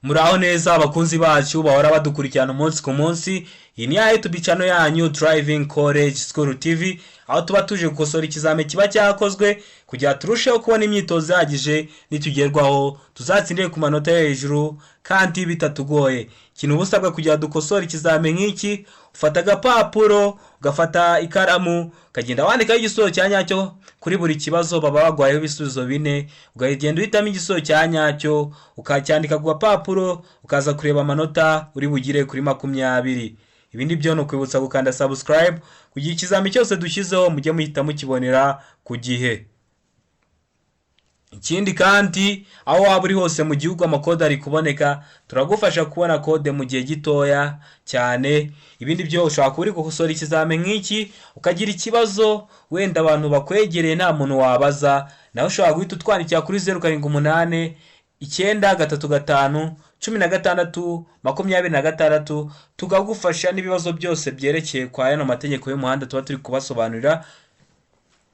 Muraho neza abakunzi bacu bahora badukurikirana umunsi ku munsi. Iyi ni ya YouTube channel yanyu Driving College School TV, aho tuba tuje gukosora ikizame kiba cyakozwe kugira turusheho kubona imyitozo ihagije nitugerwaho tuzatsindire ku manota hejuru kandi bitatugoye. Ikintu ubusabwa kugira dukosora ikizame nk'iki, ufata agapapuro, ugafata ikaramu, ukagenda wandikaho igisubizo cya nyacyo kuri buri kibazo baba bagwayeho ibisubizo bine, ugagenda uhitamo igisubizo cya nyacyo ukacyandika ku gapapuro, ukaza kureba amanota uri bugire kuri 20. Ibindi byo no kwibutsa gukanda subscribe kugira ikizami cyose dushyizeho mujye muhita mukibonera ku gihe. Ikindi kandi aho waba uri hose mu gihugu amakode ari kuboneka, turagufasha kubona kode mu gihe gitoya cyane. Ibindi byo ushobora kuba uri gukosora ikizame nk'iki ukagira ikibazo wenda abantu bakwegereye nta muntu wabaza, nawe ushobora guhita utwandikira kuri 078 935 16 26 tukagufasha n'ibibazo byose byerekeye kwa yano mategeko y'umuhanda tuba turi kubasobanurira.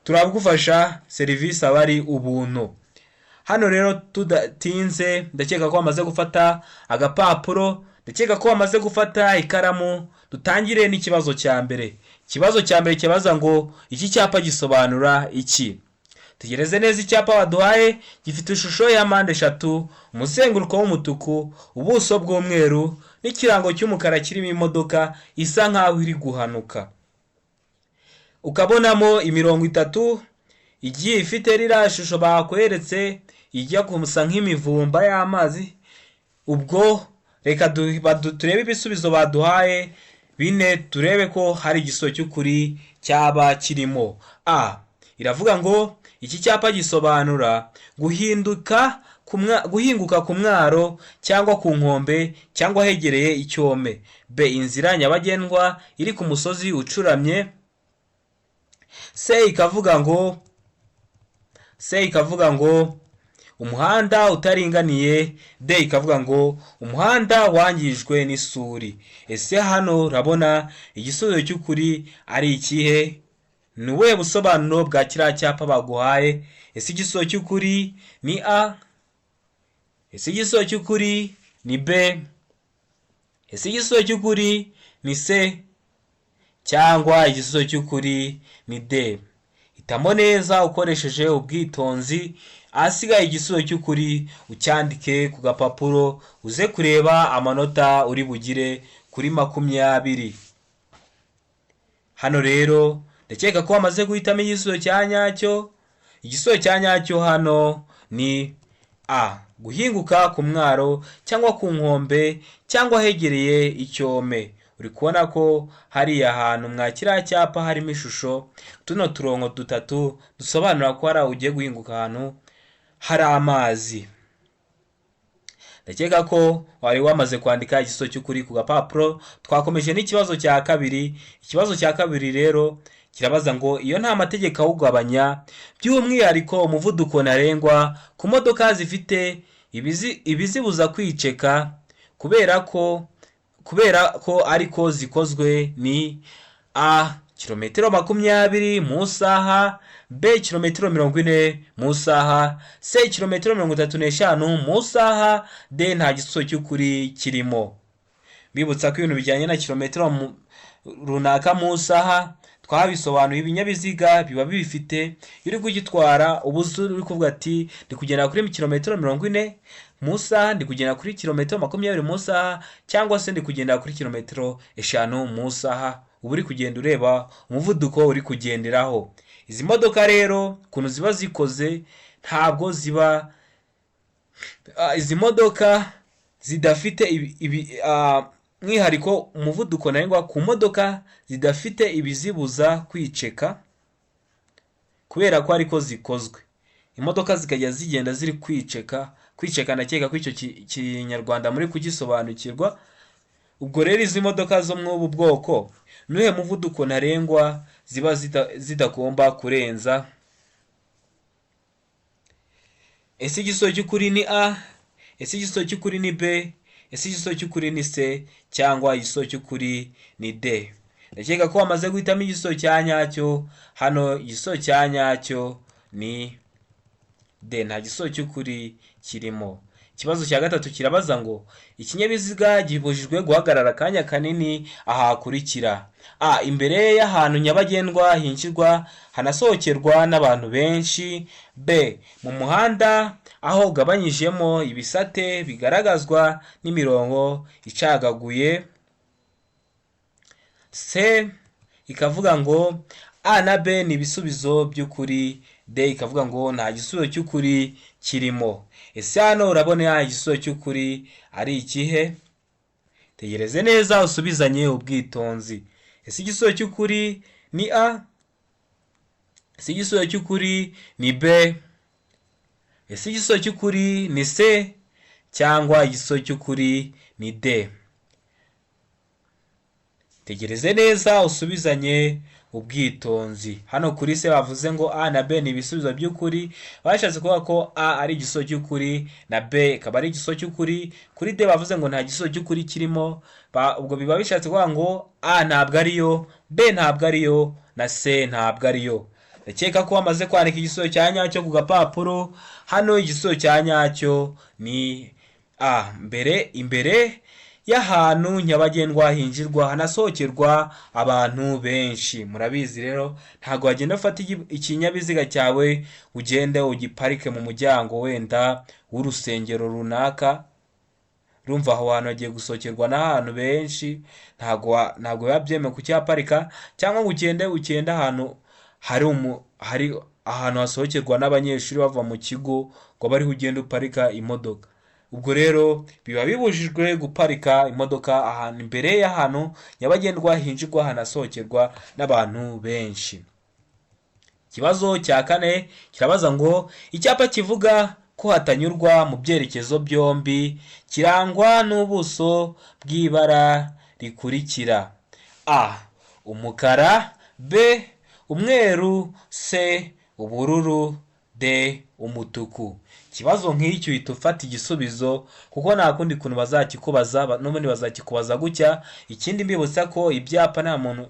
Turagufasha serivisi abari ubuntu. Hano rero tudatinze, ndakeka ko bamaze gufata agapapuro, ndakeka ko bamaze gufata ikaramu. Dutangire n'ikibazo cya mbere. Ikibazo cya mbere kibaza ngo iki cyapa gisobanura iki? Tegereze neza icyapa baduhaye, gifite ishusho ya mpande eshatu, umuzenguruko w'umutuku, ubuso bw'umweru n'ikirango cy'umukara kirimo imodoka isa nkaho iri guhanuka. Ukabonamo imirongo itatu igiye ifite rira shusho bakweretse ijya kumusa nk'imivumba y'amazi. Ubwo reka turebe ibisubizo baduhaye bine, turebe ko hari igisubizo cy'ukuri cyaba kirimo. A, iravuga ngo iki cyapa gisobanura guhinguka ku mwaro cyangwa ku nkombe cyangwa hegereye icyome. B, inzira nyabagendwa iri ku musozi ucuramye. C ikavuga ngo umuhanda utaringaniye. D ikavuga ngo umuhanda wangijwe n'isuri. Ese hano urabona igisubizo cy'ukuri ari ikihe? Ni ubuhe busobanuro bwa kiriya cyapa baguhaye? Ese igisubizo cy'ukuri ni A? Ese igisubizo cy'ukuri ni B? Ese igisubizo cy'ukuri ni C? Cyangwa igisubizo cy'ukuri ni D? Hitamo neza ukoresheje ubwitonzi, ahasigaye igisubizo cy'ukuri ucyandike ku gapapuro, uze kureba amanota uri bugire kuri 20. Hano rero ndakeka ko bamaze guhitamo igisubizo cya nyacyo. Igisubizo cya nyacyo hano ni A, guhinguka ku mwaro cyangwa ku nkombe cyangwa hegereye icyome. Uri kubona ko hari ahantu mwakira cyapa harimo ishusho, tuno turongo dutatu dusobanura ko hari ugiye guhinguka ahantu hari amazi. Ndakeka ko wari wamaze kwandika igisubizo cy'ukuri ku gapapuro. Twakomeje n'ikibazo cya kabiri. Ikibazo cya kabiri rero kirabaza ngo iyo nta mategeko awugabanya, by'umwihariko umuvuduko ntarengwa ku modoka zifite ibizibuza kwiceka kubera ko ariko zikozwe ni A, kilometero 20 mu saha. B, kilometero 40 mu saha. C, kilometero 35 mu saha. D, nta gisubizo cy'ukuri kirimo. Bibutsa ko ibintu bijyanye na kilometero runaka mu saha twabisobanuye. Ibinyabiziga biba bifite, iri kugitwara ubuzu uri kuvuga ati ndi kugenda kuri kilometero 40 mu saha, ndi kugenda kuri kilometero 20 mu saha, cyangwa se ndi kugenda kuri kilometero 5 mu saha. Ubu uri kugenda ureba umuvuduko uri kugenderaho. Izi modoka rero kuntu ziba zikoze, ntabwo ziba izi modoka zidafite mwihariko umuvuduko ntarengwa ku modoka zidafite ibizibuza kwiceka kubera ko ariko zikozwe. Imodoka zikajya zigenda ziri kwiceka. Ndakeka ko icyo kinyarwanda muri kugisobanukirwa. Ubwo rero izi modoka zo mw'ubu bwoko nuhe muvuduko ntarengwa ziba zidagomba kurenza. Ese igisubizo cy'ukuri ni A? Ese igisubizo cy'ukuri ni B? Ese igisubizo cy'ukuri ni C? Cyangwa igisubizo cy'ukuri ni D? Ndakeka ko bamaze guhitamo igisubizo cya nyacyo. Hano igisubizo cya nyacyo ni D, nta gisubizo cy'ukuri kirimo. Ikibazo cya gatatu kirabaza ngo ikinyabiziga gibujijwe guhagarara akanya kanini aha hakurikira: a. Imbere y'ahantu nyabagendwa hinjirwa hanasohokerwa n'abantu benshi. b. Mu muhanda aho ugabanyijemo ibisate bigaragazwa n'imirongo icagaguye. c. Ikavuga ngo a na b ni ibisubizo by'ukuri. d. Ikavuga ngo nta gisubizo cy'ukuri kirimo. Ese hano urabona igisubizo cy'ukuri ari ikihe? Tegereze neza usubizanye ubwitonzi. Ese igisubizo cy'ukuri ni a? Ese igisubizo cy'ukuri ni b? Ese igisubizo cy'ukuri ni c? Cyangwa igisubizo cy'ukuri ni d? Tegereze neza usubizanye ubwitonzi. Hano kuri se bavuze ngo a na b ni ibisubizo by'ukuri, bashatse kuvuga ko a ari igisubizo cy'ukuri na b ikaba ari igisubizo cy'ukuri. Kuri d bavuze ngo nta gisubizo cy'ukuri kirimo, ubwo biba bishatse kuvuga ngo a ntabwo ariyo, b ntabwo ariyo, na c ntabwo ariyo. Ndakeka ko wamaze kwandika igisubizo cya nyacyo ku gapapuro. Hano igisubizo cya nyacyo ni a. Imbere y'ahantu nyabagendwa hinjirwa hanasohokerwa abantu benshi. Murabizi rero ntabwo wagenda ufata ikinyabiziga cyawe ugende ugiparike mu muryango wenda w'urusengero runaka. Urumva aho hantu hagiye gusohokerwa n'ahantu benshi, ntabwo biba byemewe kucyaparika. Cyangwa ngo ugende ahantu hari ahantu hasohokerwa n'abanyeshuri bava mu kigo ngo bariho ugenda uparika imodoka. Ubwo rero biba bibujijwe guparika imodoka ahantu imbere y'ahantu nyabagendwa hinjirwa hanasohokerwa n'abantu benshi. Ikibazo cya kane kirabaza ngo icyapa kivuga ko hatanyurwa mu byerekezo byombi kirangwa n'ubuso bw'ibara rikurikira: a. Umukara, b. Umweru, c. Ubururu, d. Umutuku. Ikibazo nk'icyo uhita ufata igisubizo kuko nta kundi kuntu bazakikubaza, n'ubundi bazakikubaza gutya. Ikindi mbibutsa ko ibyapa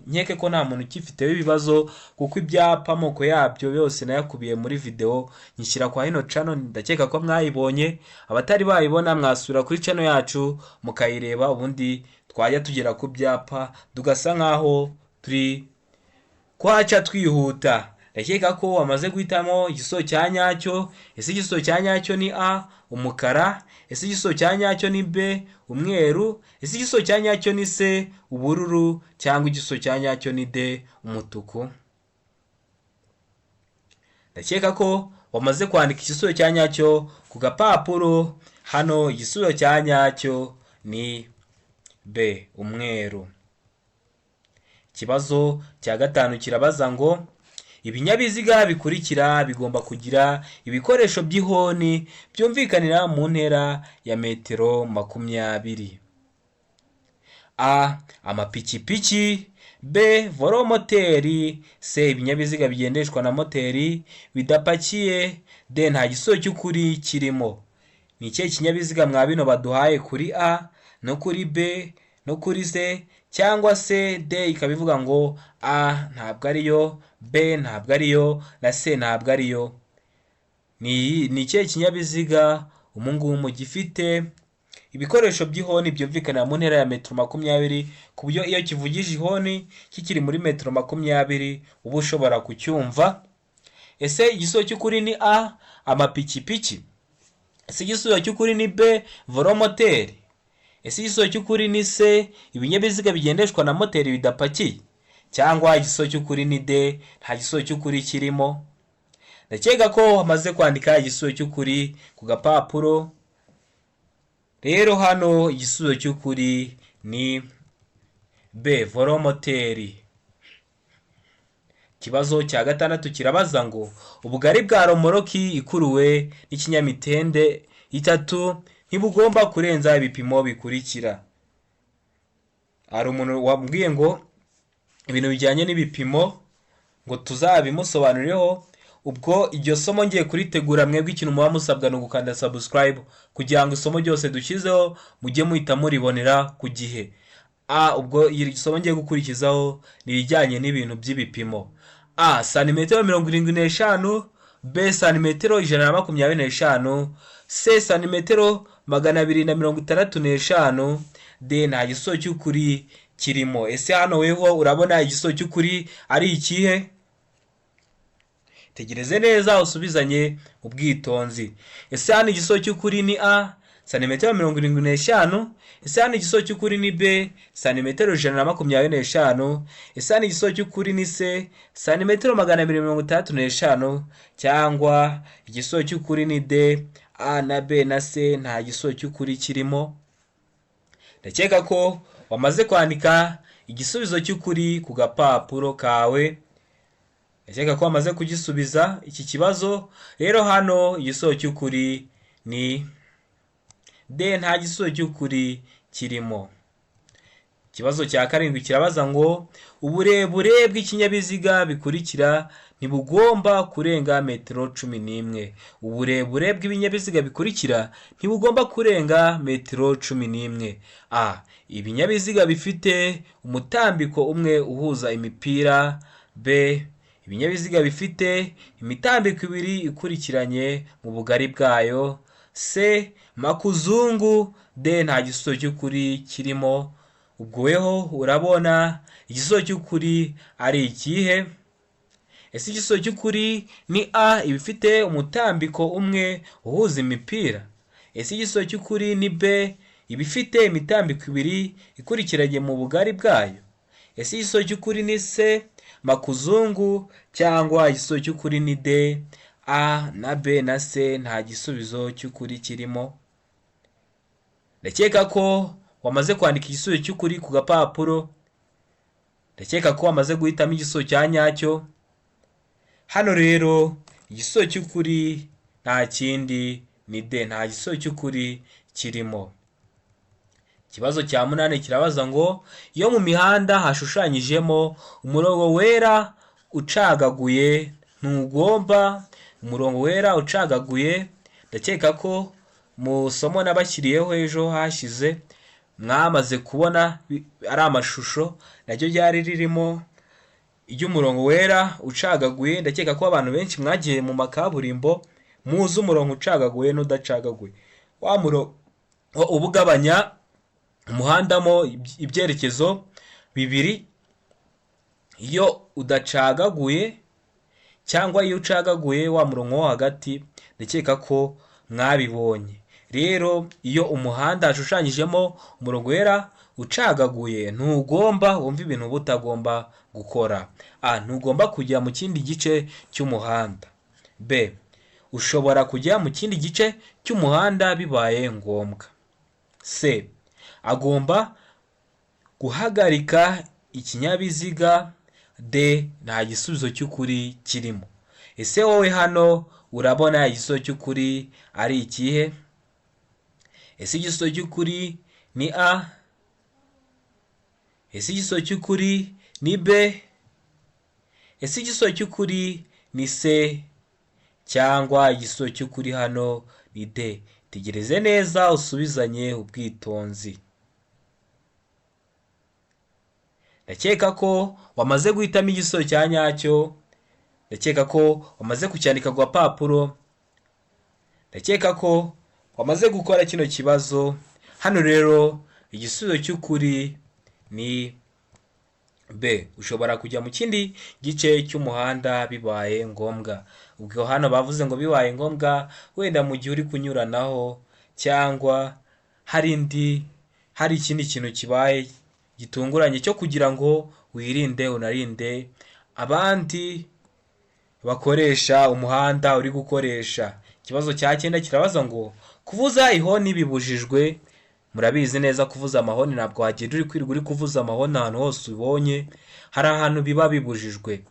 nkeke ko nta muntu ukifiteho ibibazo, kuko ibyapa amoko yabyo yose nayakubiye muri video nyishyira kwa hino channel. Ndakeka ko mwayibonye, abatari bayibona mwasura kuri channel yacu mukayireba, ubundi twajya tugera ku byapa tugasa nkaho turi kwaca twihuta. Ndakeka ko wamaze guhitamo igisubizo cya nyacyo. Ese igisubizo cya nyacyo ni a. Umukara. Ese igisubizo cya nyacyo ni b. Umweru. Ese igisubizo cya nyacyo ni c. Ubururu. Cyangwa igisubizo cya nyacyo ni d. Umutuku. Ndakeka ko wamaze kwandika igisubizo cya nyacyo ku gapapuro. Hano igisubizo cya nyacyo ni b. Umweru. Ikibazo cya gatanu kirabaza ngo ibinyabiziga bikurikira bigomba kugira ibikoresho by'ihoni byumvikanira mu ntera ya metero 20. a. Amapikipiki. b. Volomoteri. c. Ibinyabiziga bigendeshwa na moteri bidapakiye. d. Nta gisubizo cy'ukuri kirimo. Ni ikihe kinyabiziga mwa bino baduhaye kuri a no kuri b no kuri c? Cyangwa se d ikaba ivuga ngo a ntabwo ariyo, b ntabwo ariyo, na c ntabwo ariyo. Ni ikihe kinyabiziga umungumu gifite ibikoresho by'ihoni byumvikana mu ntera ya metero 20, ku buryo iyo kivugije ihoni kikiri muri metero 20 uba ushobora kucyumva? Ese igisubizo cy'ukuri ni a. Amapikipiki. Ese igisubizo cy'ukuri ni b. Volomoteri. Ese igisubizo cy'ukuri ni c. Ibinyabiziga bigendeshwa na moteri bidapakiye. Cyangwa igisubizo cy'ukuri ni d. Nta gisubizo cy'ukuri kirimo. Ndakeka ko wamaze kwandika igisubizo cy'ukuri ku gapapuro. Rero hano igisubizo cy'ukuri ni b. Volomoteri. Ikibazo cya gatandatu kirabaza ngo ubugari bwa romoroki ikuruwe n'ikinyamitende 3 ntibugomba kurenza ibipimo bikurikira. Hari umuntu wambwiye ngo ibintu bijyanye n'ibipimo ngo tuzabimusobanurireho. Ubwo iryo somo ngiye kuritegura, mwebwe ikintu muba musabwa no gukanda subscribe kugira ngo isomo ryose dushyizeho mujye muhita muribonera ku gihe. Ubwo iri somo ngiye gukurikizaho ni rijyanye n'ibintu by'ibipimo. a. Santimetero 75. b. Santimetero 125. c. Santimetero 265 D nta gisozo cy'ukuri kirimo. Ese hano weho urabona igisozo cy'ukuri ari ikihe? Tegereze neza usubizanye ubwitonzi. Ese hano igisozo cy'ukuri ni A santimetero 75. Ese hano igisozo cy'ukuri ni B santimetero 125. Ese hano igisozo cy'ukuri ni C santimetero 265. Cyangwa igisozo cy'ukuri ni D, A na B na C nta gisozo cy'ukuri kirimo. Ndakeka ko wamaze kwandika igisubizo cy'ukuri ku gapapuro kawe. Ndakeka ko wamaze kugisubiza iki kibazo. Rero hano igisozo cy'ukuri ni D, nta gisozo cy'ukuri kirimo. Ikibazo cya karindwi kirabaza ngo uburebure bw'ikinyabiziga bikurikira ntibugomba kurenga metero 11. Uburebure bw'ibinyabiziga bikurikira ntibugomba kurenga metero 11. A. Ibinyabiziga bifite umutambiko umwe uhuza imipira. B. Ibinyabiziga bifite imitambiko ibiri ikurikiranye mu bugari bwayo. C. Makuzungu. D. Nta gisozo cy'ukuri kirimo. Ubwo weho urabona igisozo cy'ukuri ari ikihe? Ese igisozo cy'ukuri ni A, ibifite umutambiko umwe uhuza imipira. Ese igisozo cy'ukuri ni B, ibifite imitambiko ibiri ikurikiranye mu bugari bwayo. Ese igisozo cy'ukuri ni C, makuzungu. Cyangwa igisozo cy'ukuri ni D, A na B na C nta gisubizo cy'ukuri kirimo. Ndakeka ko wamaze kwandika igisubizo cy'ukuri ku gapapuro. Ndakeka ko wamaze guhitamo igisubizo cya nyacyo. Hano rero igisubizo cy'ukuri nta kindi ni D, nta gisubizo cy'ukuri kirimo. Ikibazo cya 8 kirabaza ngo iyo mu mihanda hashushanyijemo umurongo wera ucagaguye ntugomba. Umurongo wera ucagaguye, ndakeka ko mu somo nabashyiriyeho ejo hashize mwamaze kubona ari amashusho naryo ryari ririmo iry'umurongo wera ucagaguye. Ndakeka ko abantu benshi mwagiye mu makaburimbo muzi umurongo ucagaguye n'udacagaguye. Wa murongo ubugabanya umuhandamo ibyerekezo bibiri. Iyo udacagaguye cyangwa iyo ucagaguye wa murongo wo hagati, ndakeka ko mwabibonye. Rero iyo umuhanda hashushanyijemo umurongo wera ucagaguye ntugomba, wumva ibintu butagomba gukora. A. Ntugomba kujya mu kindi gice cy'umuhanda. B. Ushobora kujya mu kindi gice cy'umuhanda bibaye ngombwa. C. Agomba guhagarika ikinyabiziga. D. Nta gisubizo cy'ukuri kirimo. Ese wowe hano urabona igisubizo cy'ukuri ari ikihe? Ese igisubizo cy'ukuri ni A? Ese igisubizo cy'ukuri ni B? Ese igisubizo cy'ukuri ni C? Cyangwa igisubizo cy'ukuri hano ni D? Tegereze neza usubizanye ubwitonzi. Ndakeka ko wamaze guhitamo igisubizo cya nyacyo. Ndakeka ko wamaze kucyandika ku gapapuro. Ndakeka ko wamaze gukora kino kibazo. Hano rero igisubizo cy'ukuri ni B. Ushobora kujya mu kindi gice cy'umuhanda bibaye ngombwa. Ubwo hano bavuze ngo bibaye ngombwa wenda mu gihe uri kunyuranaho cyangwa hari ikindi kintu kibaye gitunguranye cyo kugira ngo wirinde unarinde abandi bakoresha umuhanda uri gukoresha. Ikibazo cya 9 kirabaza ngo kuvuza ihoni bibujijwe. Murabizi neza kuvuza amahoni ntabwo wagenda uri kwirirwa uri kuvuza amahoni ahantu hose ubonye. Hari ahantu biba bibujijwe.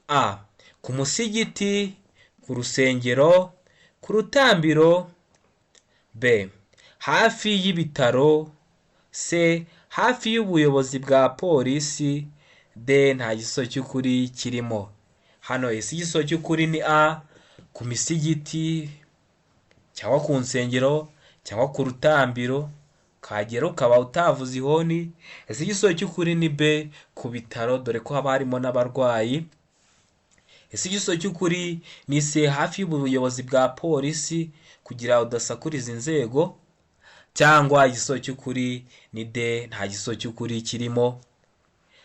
A. Ku musigiti, ku rusengero, ku rutambiro. B. Hafi y'ibitaro. C. Hafi y'ubuyobozi bwa polisi. D. Nta gisubizo cy'ukuri kirimo. Hano ese igisubizo cy'ukuri ni A. Ku misigiti cyangwa ku nsengero cyangwa ku rutambiro kagera ukaba utavuza ihoni. Ese igisubizo cy'ukuri ni B. Ku bitaro, dore ko haba harimo n'abarwayi. Ese igisubizo cy'ukuri ni C. Hafi y'ubuyobozi bwa polisi kugira udasakuriza inzego. cyangwa igisozo cy'ukuri ni D, nta gisozo cy'ukuri kirimo.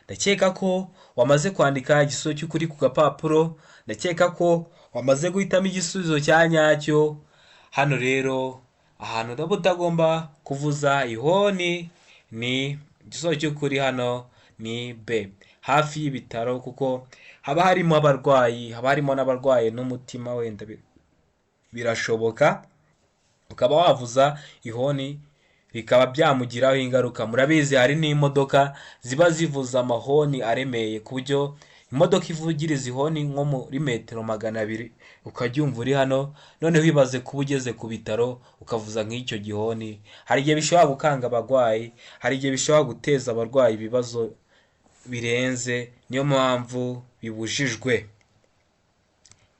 Ndakeka ko wamaze kwandika igisozo cy'ukuri ku gapapuro, ndakeka ko wamaze guhitamo igisubizo cya nyacyo. Hano rero ahantu ndaba utagomba kuvuza ihoni ni igisozo cy'ukuri, hano ni B, hafi y'ibitaro, kuko haba harimo abarwayi, haba harimo n'abarwaye n'umutima, wenda birashoboka ukaba wavuza ihoni bikaba byamugiraho ingaruka. Murabizi hari n'imodoka ziba zivuza amahoni aremeye, ku buryo imodoka ivugiriza ihoni nko muri metero 200 ukaryumva uri hano, noneho wibaze kuba ugeze ku bitaro ukavuza nk'icyo gihoni. Hari igihe bishobora gukanga abarwayi, hari igihe bishobora guteza abarwayi ibibazo birenze, niyo mpamvu bibujijwe.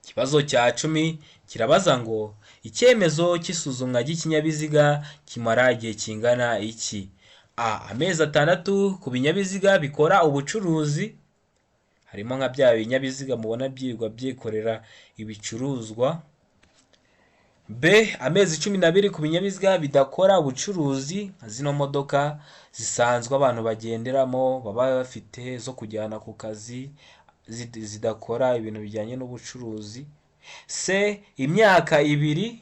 Ikibazo cya 10 kirabaza ngo icyemezo cy'isuzumwa ry'ikinyabiziga kimara igihe kingana iki? A, amezi 6 ku binyabiziga bikora ubucuruzi, harimo nka bya binyabiziga mubona byirirwa byikorera ibicuruzwa. B, amezi 12 ku binyabiziga bidakora ubucuruzi, zino modoka zisanzwe abantu bagenderamo baba bafite zo kujyana ku kazi, zidakora ibintu bijyanye n'ubucuruzi. C, imyaka 2.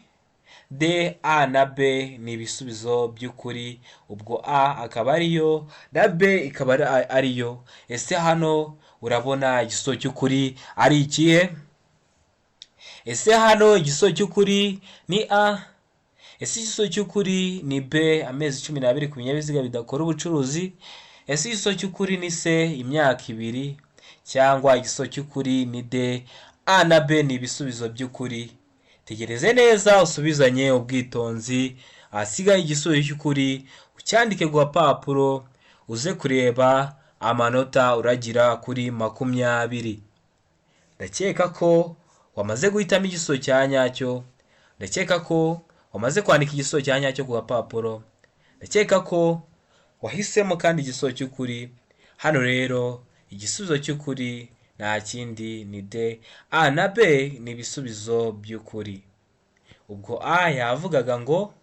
D, A na B ni ibisubizo by'ukuri, ubwo A akaba ariyo na B ikaba ariyo. Ese hano urabona igisubizo cy'ukuri ari ikihe? Ese hano igisubizo cy'ukuri ni A? Ese igisubizo cy'ukuri ni B, amezi 12 ku binyabiziga bidakora ubucuruzi? Ese igisubizo cy'ukuri ni C, imyaka 2? Cyangwa igisubizo cy'ukuri ni D, A na B ni ibisubizo by'ukuri? Tegereze neza usubizanye ubwitonzi, ahasigaye igisubizo cy'ukuri ucyandike ku gapapuro, uze kureba amanota uragira kuri 20. Ndakeka ko wamaze guhitamo igisubizo cya nyacyo, ndakeka ko wamaze kwandika igisubizo cya nyacyo ku gapapuro, ndakeka ko wahisemo kandi igisubizo cy'ukuri. Hano rero igisubizo cy'ukuri nta kindi ni D, A na B ni ibisubizo by'ukuri. Ubwo A yavugaga ngo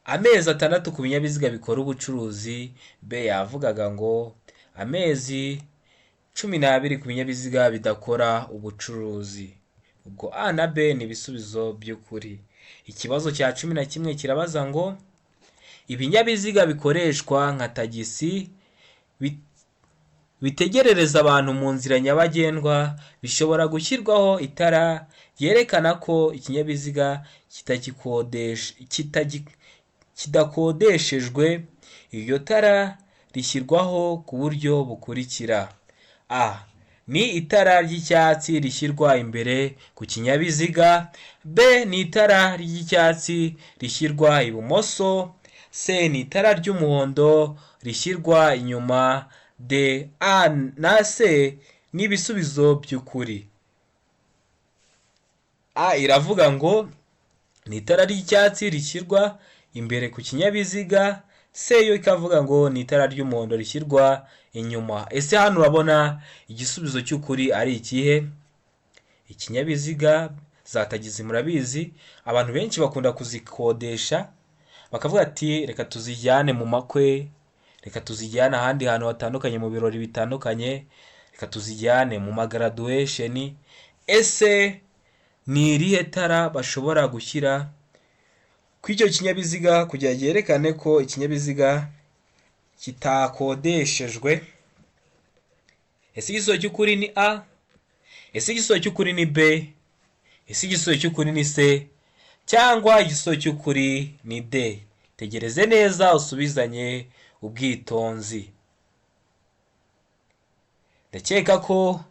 amezi 6 ku binyabiziga bikora ubucuruzi, B yavugaga ngo amezi 12 ku binyabiziga bidakora ubucuruzi. Ubwo A na B ni ibisubizo by'ukuri. Ikibazo cya 11 kirabaza ngo ibinyabiziga bikoreshwa nka tagisi bitegerereza abantu mu nzira nyabagendwa bishobora gushyirwaho itara ryerekana ko ikinyabiziga kidakodeshejwe. Iryo tara rishyirwaho ku buryo bukurikira: A, ni itara ry'icyatsi rishyirwa imbere ku kinyabiziga. B, ni itara ry'icyatsi rishyirwa ibumoso. C, ni itara ry'umuhondo rishyirwa inyuma. D, A na C ni ibisubizo by'ukuri. A iravuga ngo ni itara ry'icyatsi rishyirwa imbere ku kinyabiziga. C yo ikavuga ngo ni itara ry'umuhondo rishyirwa inyuma. Ese hano urabona igisubizo cy'ukuri ari ikihe? Ikinyabiziga za tagisi murabizi abantu benshi bakunda kuzikodesha, bakavuga ati reka tuzijyane mu makwe, reka tuzijyane ahandi hantu hatandukanye, mu birori bitandukanye, reka tuzijyane mu graduation. Ese ni irihe tara bashobora gushyira ku icyo kinyabiziga kugira yerekane ko ikinyabiziga kitakodeshejwe? Ese igisubizo cy'ukuri ni A? Ese igisubizo cy'ukuri ni B? Ese igisubizo cy'ukuri ni C? Cyangwa igisubizo cy'ukuri ni D? Tegereze neza usubizanye ubwitonzi. Ndakeka ko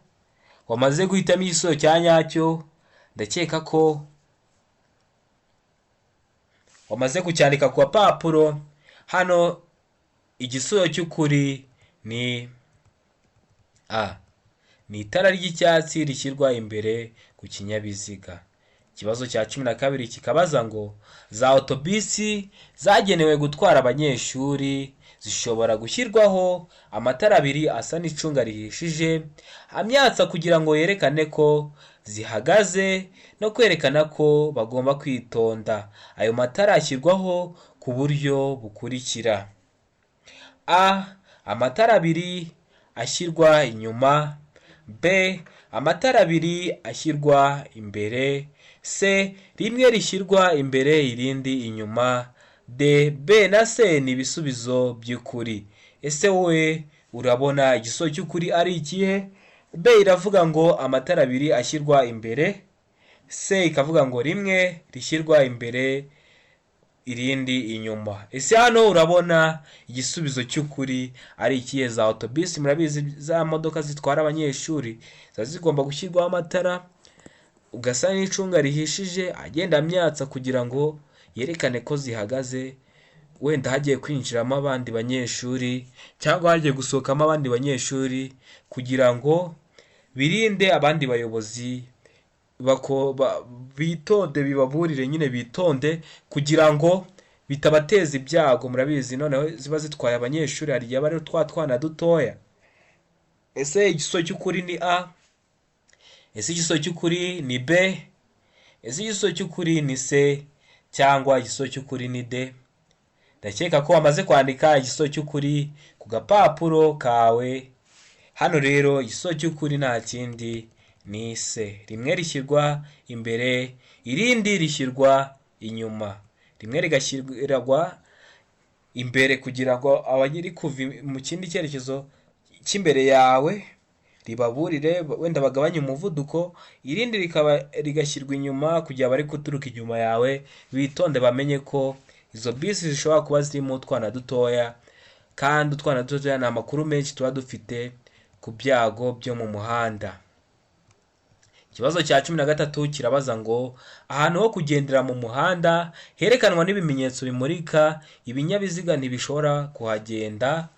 wamaze guhitamo igisubizo cya nyacyo, ndakeka ko wamaze kucyandika ku papuro. Hano igisubizo cy'ukuri ni A, ni itara ry'icyatsi rishyirwa imbere ku kinyabiziga. Ikibazo cya 12 kikabaza ngo za autobisi zagenewe gutwara abanyeshuri zishobora gushyirwaho amatara 2 asa n'icunga rihishije amyatsa kugira ngo yerekane ko zihagaze no kwerekana ko bagomba kwitonda. Ayo matara ashyirwaho ku buryo bukurikira: a. Amatara abiri ashyirwa inyuma. b. Amatara abiri ashyirwa imbere. c. Rimwe rishyirwa imbere irindi inyuma. d. b na c ni ibisubizo by'ukuri. Ese wowe urabona igisubizo cy'ukuri ari ikihe? b iravuga ngo amatara abiri ashyirwa imbere. c ikavuga ngo rimwe rishyirwa imbere irindi inyuma. Ese hano urabona igisubizo cy'ukuri ari ikihe? Za autobus murabizi, za modoka zitwara abanyeshuri ziba zigomba gushyirwaho amatara, ugasa n'icunga rihishije agenda amyatsa kugira ngo yerekane ko zihagaze, wenda hagiye kwinjiramo abandi banyeshuri cyangwa hagiye gusohokamo abandi banyeshuri, kugira ngo birinde abandi bayobozi bitonde, bibaburire nyine bitonde kugira ngo bitabateza ibyago. Murabizi noneho ziba zitwaye abanyeshuri, hari igihe bari twa twana dutoya. Ese igisubizo cy'ukuri ni a? Ese igisubizo cy'ukuri ni b? Ese igisubizo cy'ukuri ni c? Cyangwa igisubizo cy'ukuri ni d? Ndakeka ko wamaze kwandika igisubizo cy'ukuri ku gapapuro kawe. Hano rero igisubizo cy'ukuri nta kindi ni c. Rimwe rishyirwa imbere irindi rishyirwa inyuma. Rimwe rigashyirwa imbere kugira ngo abagiri kuva mu kindi cyerekezo cy'imbere yawe ribaburire, wenda bagabanye umuvuduko. Irindi rigashyirwa inyuma kugira bari guturuka inyuma yawe bitonde, bamenye ko izo bisi zishobora kuba zirimo utwana dutoya, kandi utwana dutoya ni amakuru menshi tuba dufite ku byago byo mu muhanda. Ikibazo cya 13 kirabaza ngo ahantu ho kugendera mu muhanda herekanwa n'ibimenyetso bimurika ibinyabiziga ntibishobora kuhagenda.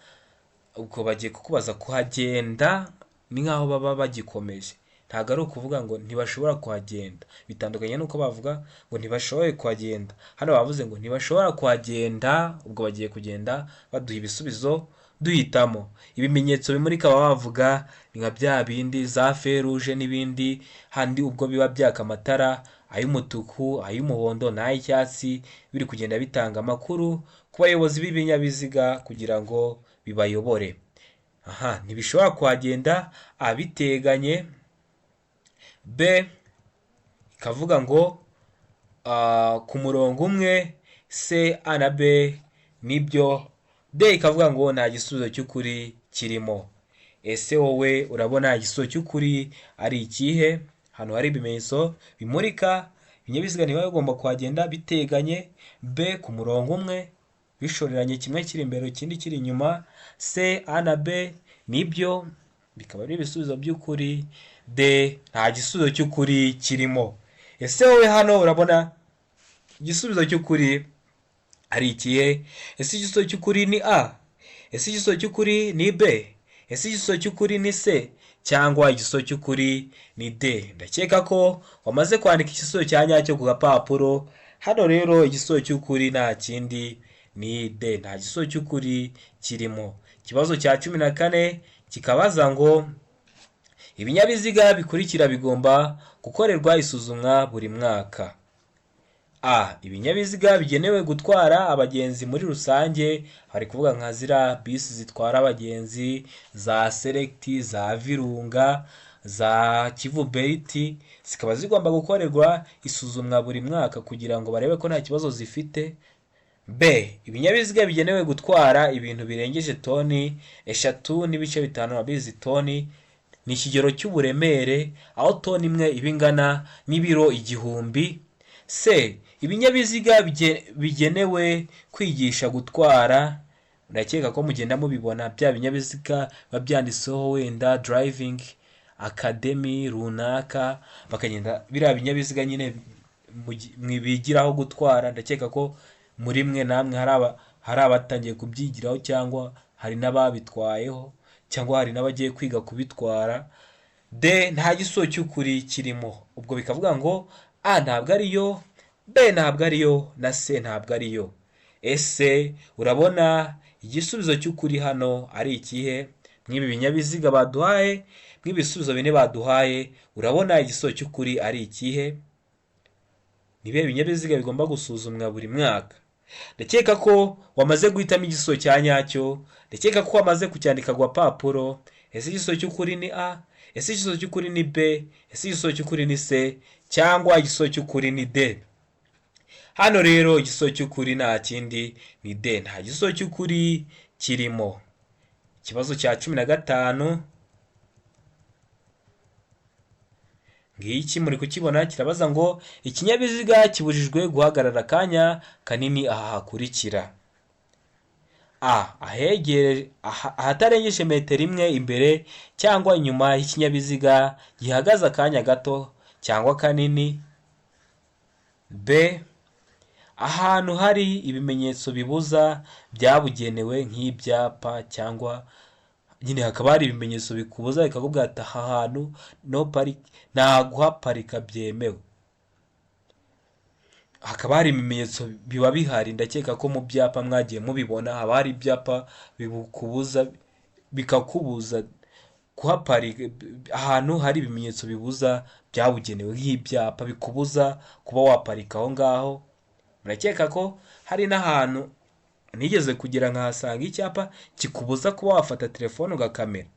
Ubwo bagiye kukubaza kuhagenda ni nk'aho baba bagikomeje, ntabwo ari ukuvuga ngo ntibashobora kuhagenda. Bitandukanye n'uko bavuga ngo ntibashoboye kuhagenda. Hano bavuze ngo ntibashobora kuhagenda, ubwo bagiye kugenda baduha ibisubizo duhitamo. Ibimenyetso bimurika baba bavuga ni nka bya bindi za feruje n'ibindi, handi ubwo biba byaka amatara ay'umutuku, ay'umuhondo n'ay'icyatsi, biri kugenda bitanga amakuru ku bayobozi b'ibinyabiziga kugira ngo bibayobore. Ntibishobora kuhagenda abiteganye. b ikavuga ngo ku murongo umwe. c, a na b nibyo. d ikavuga ngo nta gisubizo cy'ukuri kirimo. Ese wowe urabona igisubizo cy'ukuri ari ikihe? Hano hari ibimenyetso bimurika ibinyabiziga ntibiba bigomba kuhagenda biteganye. b ku murongo umwe bishoreranye, kimwe kiri imbere ikindi kiri inyuma. c, a na b nibyo, bikaba ari ibisubizo by'ukuri. d nta gisubizo cy'ukuri kirimo. Ese wowe hano urabona igisubizo cy'ukuri ari ikihe? Ese igisubizo cy'ukuri ni a? Ese igisubizo cy'ukuri ni b? Ese igisubizo cy'ukuri ni c? Cyangwa igisubizo cy'ukuri ni d? Ndakeka ko wamaze kwandika igisubizo cya nyacyo ku gapapuro. Hano rero igisubizo cy'ukuri nta kindi ni d, nta gisubizo cy'ukuri kirimo. Ikibazo cya 14 kikabaza ngo ibinyabiziga bikurikira bigomba gukorerwa isuzumwa buri mwaka. a. Ibinyabiziga bigenewe gutwara abagenzi muri rusange, hari kuvuga nka zira bisi zitwara abagenzi, za select, za virunga, za kivu beliti, zikaba zigomba gukorerwa isuzumwa buri mwaka kugira ngo barebe ko nta kibazo zifite. b. Ibinyabiziga bigenewe gutwara ibintu birengeje toni 3.5, abizi toni ni ikigero cy'uburemere, aho toni imwe iba ingana n'ibiro 1000. c. Ibinyabiziga bigenewe kwigisha gutwara, ndakeka ko mugenda mubibona bya binyabiziga babyanditseho wenda driving academy runaka, bakagenda biriya binyabiziga nyine mwibigiraho gutwara. Ndakeka ko muri mwe namwe hari abatangiye kubyigiraho, cyangwa hari n'ababitwayeho, cyangwa hari n'abagiye kwiga kubitwara. d nta gisubizo cy'ukuri kirimo, ubwo bikavuga ngo a ntabwo ariyo, b ntabwo ariyo, na c ntabwo ariyo. Ese urabona igisubizo cy'ukuri hano ari ikihe? Mw'ibi binyabiziga baduhaye bw'ibisubizo bine baduhaye urabona igisubizo cy'ukuri ari ikihe? Ni ibihe binyabiziga bigomba gusuzumwa buri mwaka? Ndakeka ko wamaze guhitamo igisubizo cya nyacyo, ndakeka ko wamaze kucyandika ku gapapuro. Ese igisubizo cy'ukuri ni A? Ese igisubizo cy'ukuri ni B? Ese igisubizo cy'ukuri ni C? Cyangwa igisubizo cy'ukuri ni D? Hano rero igisubizo cy'ukuri nta kindi ni D, nta gisubizo cy'ukuri kirimo. Ikibazo cya 15 ngiki muri kukibona, kirabaza ngo ikinyabiziga kibujijwe guhagarara akanya kanini aha hakurikira: A. Ahatarengeje metero imwe imbere cyangwa inyuma y'ikinyabiziga gihagaze akanya gato cyangwa kanini. B. Ahantu hari ibimenyetso bibuza byabugenewe nk'ibyapa, cyangwa nyine hakaba hari ibimenyetso bikubuza bikakubwira ati aha hantu nta guhaparika byemewe. Hakaba hari ibimenyetso biba bihari, ndakeka ko mu byapa mwagiye mubibona, haba hari ibyapa bikakubuza kuhaparika. Ahantu hari ibimenyetso bibuza byabugenewe nk'ibyapa bikubuza kuba waparika aho ngaho. Murakeka ko hari n'ahantu nigeze kugira nkahasanga icyapa kikubuza kuba wafata telefone ugakamera.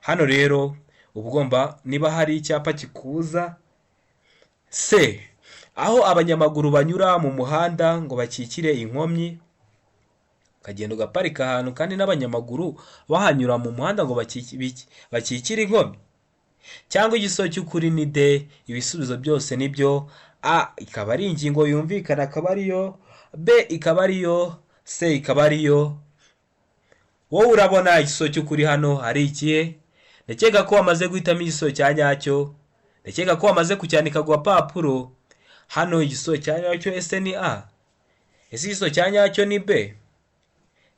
Hano rero ugomba, niba hari icyapa kikubuza. C. Aho abanyamaguru banyura mu muhanda ngo bakikire inkomyi, ukagenda ugaparika ahantu kandi n'abanyamaguru bahanyura mu muhanda ngo bakikire inkomyi. Cyangwa igisubizo cy'ukuri ni D, ibisubizo byose nibyo. A ikaba ari ingingo yumvikana akaba ariyo, B ikaba ariyo, C ikaba ariyo. Wowe urabona igisubizo cy'ukuri hano ari ikihe? Ndakeka ko wamaze guhitamo igisubizo cya nyacyo, ndakeka ko wamaze kucyandika ku gapapuro. Hano igisubizo cya nyacyo ese ni A? Ese igisubizo cya nyacyo ni B?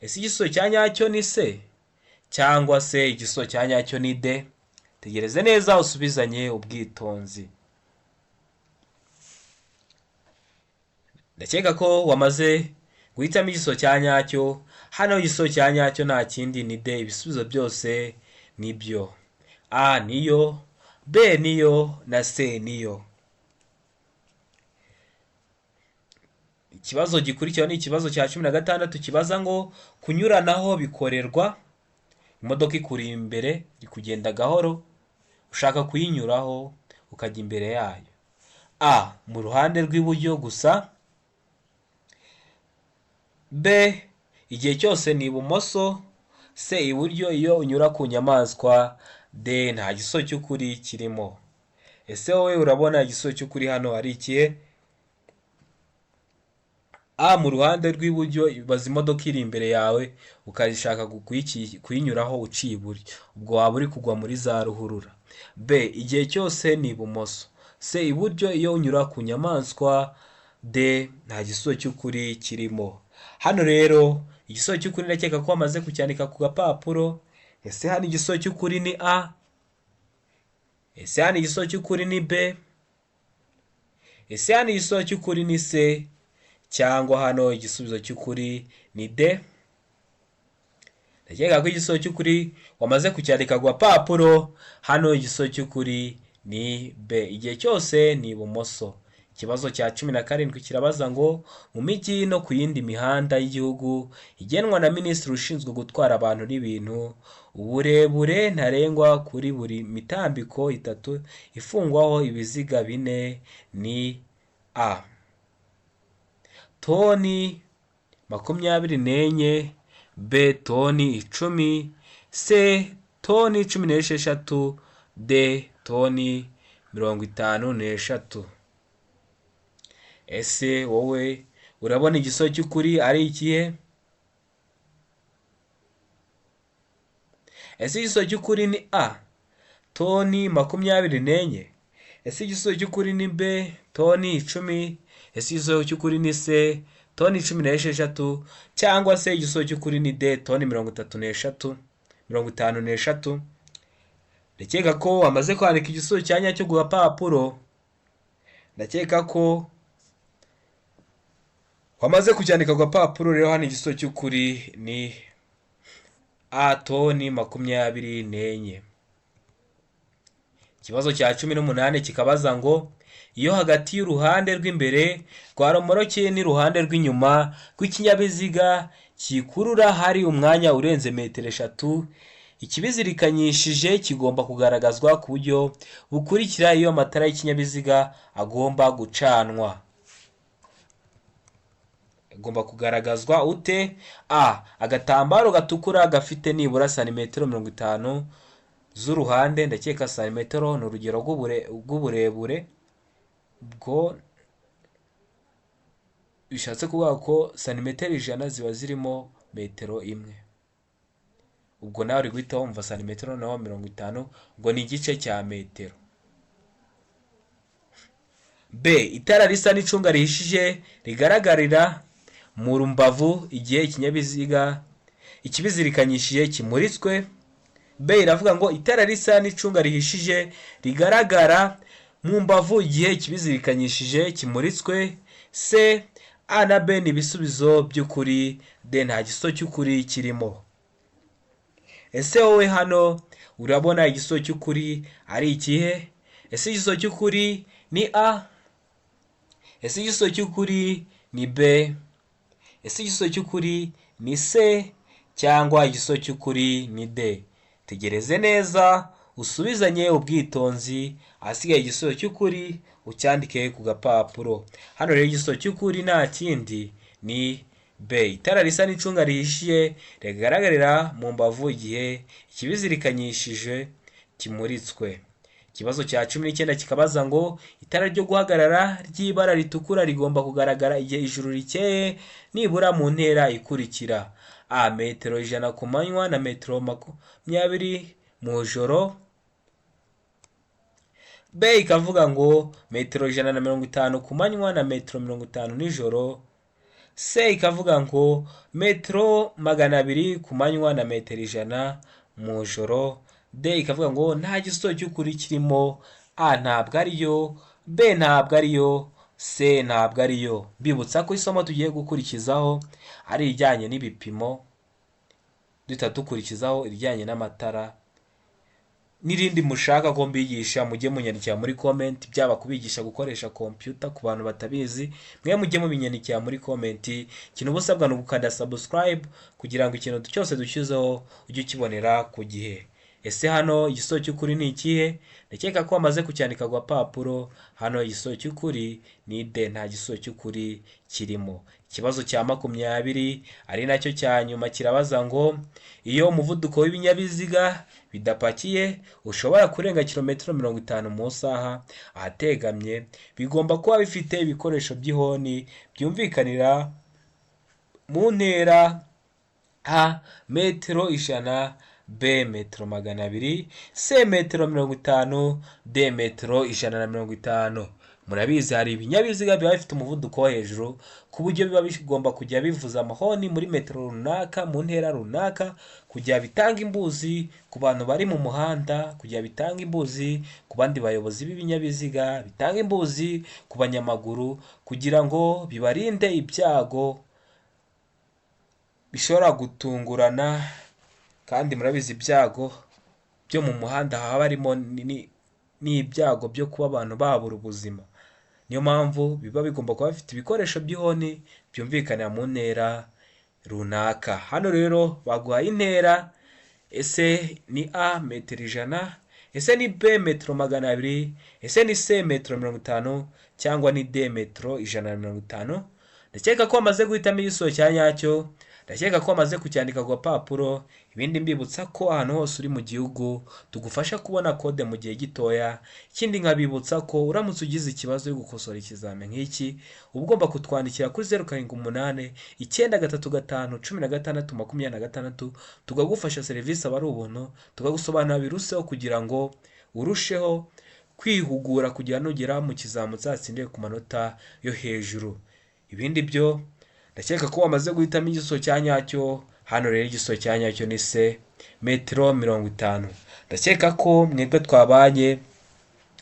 Ese igisubizo cya nyacyo ni C? Cyangwa se igisubizo cya nyacyo ni D? Tegereze neza usubizanye ubwitonzi. Ndakeka ko wamaze guhitamo igisubizo cya nyacyo. Hano igisubizo cya nyacyo nta kindi ni D, ibisubizo byose nibyo. A niyo, B niyo na C niyo. Ikibazo gikurikiraho ni ikibazo cya 16 kibaza ngo kunyuranaho bikorerwa. Imodoka ikuri imbere iri kugenda gahoro, ushaka kuyinyuraho ukajya imbere yayo. A. Mu ruhande rw'iburyo gusa. B. Igihe cyose ni ibumoso. C. Iburyo iyo unyura ku nyamaswa. D. Nta gisubizo cy'ukuri kirimo. Ese wowe urabona igisubizo cy'ukuri hano ari ikihe? A. Mu ruhande rw'iburyo, ibaza imodoka iri imbere yawe ukayishaka kuyinyuraho uciye iburyo, ubwo waba uri kugwa muri za ruhurura. B. Igihe cyose ni ibumoso. C. Iburyo iyo unyura ku nyamaswa. D. Nta gisubizo cy'ukuri kirimo. Hano rero igisubizo cy'ukuri ndakeka ko wamaze kucyandika ku gapapuro. Ese hano igisubizo cy'ukuri ni A? Ese hano igisubizo cy'ukuri ni B? Ese hano igisubizo cy'ukuri ni C? Cyangwa hano igisubizo cy'ukuri ni D? Ndakeka ko igisubizo cy'ukuri wamaze kucyandika ku gapapuro. Hano igisubizo cy'ukuri ni B, igihe cyose ni ibumoso. Ikibazo cya 17 kirabaza ngo mu mijyi no ku yindi mihanda y'igihugu igenwa na Minisitiri ushinzwe gutwara abantu n'ibintu, uburebure ntarengwa kuri buri mitambiko 3 ifungwaho ibiziga 4 ni A. Toni 24, B. Toni 10, C. Toni 16, D. Toni 53. Ese wowe urabona igisubizo cy'ukuri ari ikihe? Ese igisubizo cy'ukuri ni A, Toni 24? Ese igisubizo cy'ukuri ni B, Toni 10? Ese igisubizo cy'ukuri ni C, Toni 16? Cyangwa se igisubizo cy'ukuri ni D, Toni 53? Ndakeka ko wamaze kwandika igisubizo cya nyacyo ku gapapuro. Ndakeka ko wamaze kucyandika ku gapapuro. Rero hano igisubizo cy'ukuri ni A, Toni 24. Ikibazo cya 18 kikabaza ngo iyo hagati y'uruhande rw'imbere rwa romoroke n'iruhande rw'inyuma rw'ikinyabiziga kikurura hari umwanya urenze metero 3, ikibizirikanyishije kigomba kugaragazwa ku buryo bukurikira iyo amatara y'ikinyabiziga agomba gucanwa. Agomba kugaragazwa ute? Agatambaro gatukura gafite nibura santimetero 50 z'uruhande, ndakeka santimetero ni urugero rw'uburebure bwo bishatse kuvuga ko santimetero 100 ziba zirimo metero imwe. Ubwo nawe uri guhita wumva santimetero naho 50, ubwo ni igice cya metero. B. Itara risa n'icunga rihishije rigaragarira mu rumbavu igihe ikinyabiziga ikibizirikanyishije kimuritswe. B iravuga ngo itara risa n'icunga rihishije rigaragara mu mbavu igihe ikibizirikanyishije kimuritswe. C, A na B ni ibisubizo by'ukuri, D nta gisubizo cy'ukuri kirimo. Ese wowe hano urabona igisubizo cy'ukuri ari ikihe? Ese igisubizo cy'ukuri ni A? Ese igisubizo cy'ukuri ni B? Ese igisubizo cy'ukuri ni C cyangwa igisubizo cy'ukuri ni D? Tegereze neza usubizanye ubwitonzi, ahasigaye igisubizo cy'ukuri ucyandike ku gapapuro. Hano rero igisubizo cy'ukuri nta kindi ni B. Itara risa n'icunga rihishiye rigaragarira mu mbavu igihe ikibizirikanyishije kimuritswe. Ikibazo cya 19 kikabaza ngo itara ryo guhagarara ry'ibara ritukura rigomba kugaragara igihe ijuru rikeye nibura mu ntera ikurikira: A, metero 100 ku manywa na metero 20 mu joro. B ikavuga ngo metero 150 ku manywa na metero 50 nijoro. C ikavuga ngo metero 200 ku manywa na metero 100 mu joro. D ikavuga ngo nta gisubizo cy'ukuri kirimo. A ntabwo ariyo, B ntabwo ariyo, C ntabwo ariyo. Bibutsa ko isomo tugiye gukurikizaho ari ijyanye n'ibipimo, duhita dukurikizaho irijyanye n'amatara. N'irindi mushaka ko mbigisha mujye munyandikira muri comment, byaba kubigisha gukoresha computer ku bantu batabizi, mwe mujye mubinyandikira muri comment. Ikintu busabwa ni ugukanda subscribe kugira ngo ikintu cyose dushyizeho ujye ukibonera ku gihe. Ese hano igisubizo cy'ukuri ni ikihe? Ndakeka ko wamaze kucyandika ku gapapuro. Hano igisubizo cy'ukuri ni D, nta gisubizo cy'ukuri kirimo. Ikibazo cya 20 ari nacyo cya nyuma kirabaza ngo iyo umuvuduko w'ibinyabiziga bidapakiye ushobora kurenga kilometero 50 mu saha ahategamye, bigomba kuba bifite ibikoresho by'ihoni byumvikanira mu ntera: A, metero 100, B, metero 200, C, metero 50, D, metero 150. Murabizi hari ibinyabiziga biba bifite umuvuduko wo hejuru ku buryo biba bigomba kujya bivuza amahoni muri metero runaka mu ntera runaka, kujya bitanga imbuzi ku bantu bari mu muhanda, kujya bitanga imbuzi ku bandi bayobozi b'ibinyabiziga, bitanga imbuzi ku banyamaguru, kugira ngo bibarinde ibyago bishobora gutungurana. Kandi murabizi ibyago byo mu muhanda haba harimo n'ibyago byo kuba abantu babura ubuzima. Niyo mpamvu biba bigomba kuba bifite ibikoresho by'ihoni byumvikanira mu ntera runaka. Hano rero baguhaye intera. Ese ni A, metero 100? Ese ni B, metero 200? Ese ni C, metero 50? Cyangwa ni D, metero 150? Ndakeka ko wamaze guhitamo igisubizo cya nyacyo. Ndakeka ko wamaze kucyandika ku gapapuro. Ibindi mbibutsa ko ahantu hose uri mu gihugu tugufasha kubona kode mu gihe gitoya. Ikindi nkabibutsa ko uramutse ugize ikibazo yo gukosora ikizame nk'iki, uba ugomba kutwandikira kuri 078 935 16 26, tukagufasha serivisi aba ari ubuntu, tukagusobanurira biruseho kugira ngo urusheho kwihugura kugira nugera mu kizami uzatsindire ku manota yo hejuru. Ibindi byo ndakeka ko wamaze guhitamo igisubizo cya nyacyo. Hano rero igisubizo cya nyacyo ni C, metero 50. Ndakeka ko mwebwe twabanye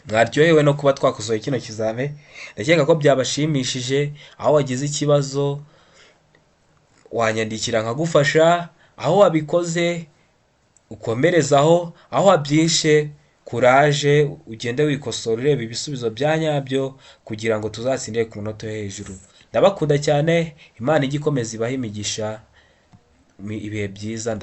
mwaryohewe no kuba twakosoye kino kizame. Ndakeka ko byabashimishije. Aho wagize ikibazo wanyandikira nkagufasha, aho wabikoze ukomerezaho, aho wabyishe kuraje, ugende wikosora ureba ibisubizo bya nyabyo kugira ngo tuzatsindire ku munota yo hejuru. Ndabakunda cyane, Imana ijye ikomeza ibahe imigisha, ibihe byiza.